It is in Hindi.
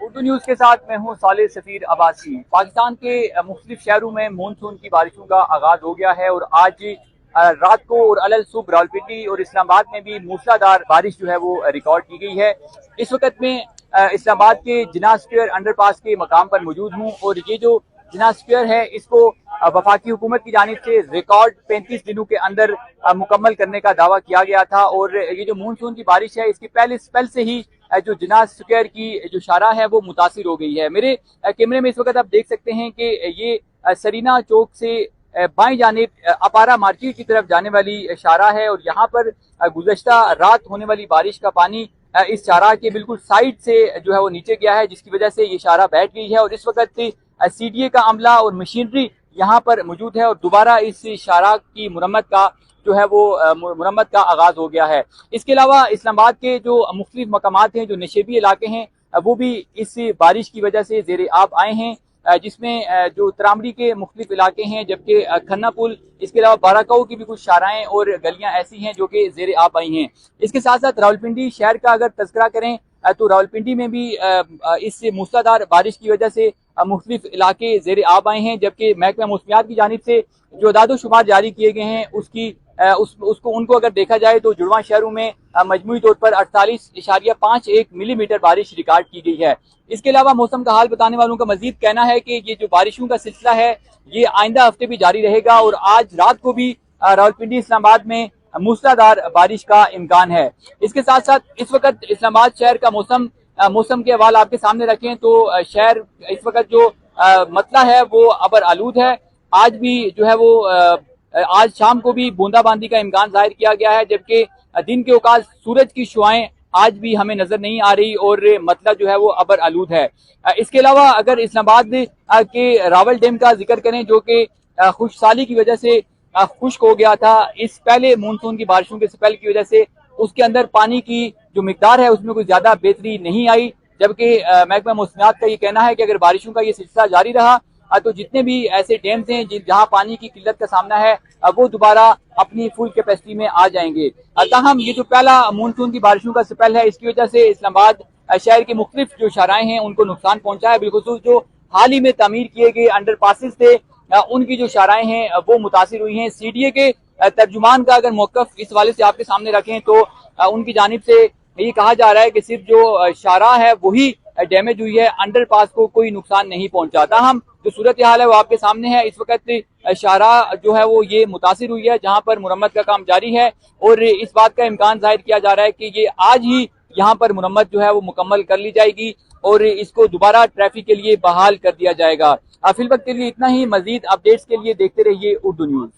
उर्दू न्यूज के साथ मैं हूं साले सफीर अब्बासी। पाकिस्तान के मुख्तलिफ शहरों में मानसून की बारिशों का आगाज हो गया है और आज रात को और अलल सुबह रावलपिंडी और इस्लामाबाद में भी मूसलाधार बारिश जो है वो रिकॉर्ड की गई है। इस वक्त में इस्लामाबाद के जिन्ना स्क्वायर अंडरपास के मकाम पर मौजूद हूँ और ये जो जिन्ना स्क्वायर है इसको वफाकी हुकूमत की जानिब से रिकॉर्ड 35 दिनों के अंदर मुकम्मल करने का दावा किया गया था और ये जो मानसून की बारिश है इसकी पहले स्पेल से ही जो जिन्ना स्क्वायर की जो शारा है वो मुतासिर हो गई है। मेरे कैमरे में इस वक्त आप देख सकते हैं कि ये सरीना चौक से बाईं जानिब अपारा मार्केट की तरफ जाने वाली शारा है और यहाँ पर गुज़श्ता रात होने वाली बारिश का पानी इस शारा के बिल्कुल साइड से जो है वो नीचे गया है, जिसकी वजह से ये शारा बैठ गई है और इस वक्त CDA का अमला और मशीनरी यहाँ पर मौजूद है और दोबारा इस शारा की मुरम्मत का जो है वो मुरम्मत का आगाज हो गया है। इसके अलावा इस्लामाबाद के जो मुख्तलिफ मकामात हैं, जो नशेबी इलाके हैं, वो भी इस बारिश की वजह से ज़ेर आब आए हैं, जिसमें जो तरामड़ी के मुख्तलिफ इलाके हैं, जबकि खन्ना पुल, इसके अलावा बाराकाऊ की भी कुछ शाराएं और गलियां ऐसी हैं जो कि ज़ेर आब आई हैं। इसके साथ साथ रावलपिंडी शहर का अगर तज़किरा करें तो रावलपिंडी में भी इस मूसलाधार बारिश की वजह से मुख्तलिफ इलाके ज़ेर आब आए हैं, जबकि महकमा मौसमियात की जानिब से जो अदाद-ओ-शुमार जारी किए गए हैं उसको उनको अगर देखा जाए तो जुड़वा शहरों में मजमूई तौर पर 48.51 मिलीमीटर बारिश रिकॉर्ड की गई है। इसके अलावा मौसम का हाल बताने वालों का मजीद कहना है कि ये जो बारिशों का सिलसिला है ये आइंदा हफ्ते भी जारी रहेगा और आज रात को भी रावलपिंडी इस्लामाबाद में मूसलाधार बारिश का इम्कान है। इसके साथ साथ इस वक्त इस्लामाबाद शहर का मौसम के हवाले आपके सामने रखें तो शहर इस वक्त जो मतला है वो अबर आलूद है। आज भी जो है वो आज शाम को भी बूंदाबांदी का इम्कान जाहिर किया गया है, जबकि दिन के औकात सूरज की शुआएं आज भी हमें नजर नहीं आ रही और मतलब जो है वो अबर आलूद है। इसके अलावा अगर इस्लामाबाद के रावल डैम का जिक्र करें जो कि खुशसाली की वजह से खुश्क हो गया था इस पहले मानसून की बारिशों के स्पेल की वजह से, उसके अंदर पानी की जो मिकदार है उसमें कोई ज्यादा बेहतरी नहीं आई, जबकि महकमा मौसमियात का ये कहना है कि अगर बारिशों का ये सिलसिला जारी रहा तो जितने भी ऐसे डैम्स हैं जहां पानी की किल्लत का सामना है वो दोबारा अपनी फुल कैपेसिटी में आ जाएंगे। ताहम ये जो पहला मानसून की बारिशों का स्पेल है इसकी वजह से इस्लामाबाद शहर के मुख्तलिफ जो शाराएं हैं उनको नुकसान पहुंचा है। बिलखुसूस जो हाल ही में तामीर किए गए अंडरपासेस थे उनकी जो शाराएं हैं वो मुतासिर हुई हैं। CDA के तर्जुमान का अगर मौकफ इस वाले से आपके सामने रखें तो उनकी जानिब से ये कहा जा रहा है कि सिर्फ जो शारा है वही डैमेज हुई है, अंडरपास को कोई नुकसान नहीं पहुंचा। ताहम जो सूरत हाल है वो आपके सामने है। इस वक्त शारा जो है वो ये मुतासिर हुई है जहां पर मुरम्मत का काम जारी है और इस बात का इम्कान जाहिर किया जा रहा है कि ये आज ही यहाँ पर मुरम्मत जो है वो मुकम्मल कर ली जाएगी और इसको दोबारा ट्रैफिक के लिए बहाल कर दिया जाएगा। फिल वक्त के लिए इतना ही। मजीद अपडेट्स के लिए देखते रहिए उर्दू न्यूज।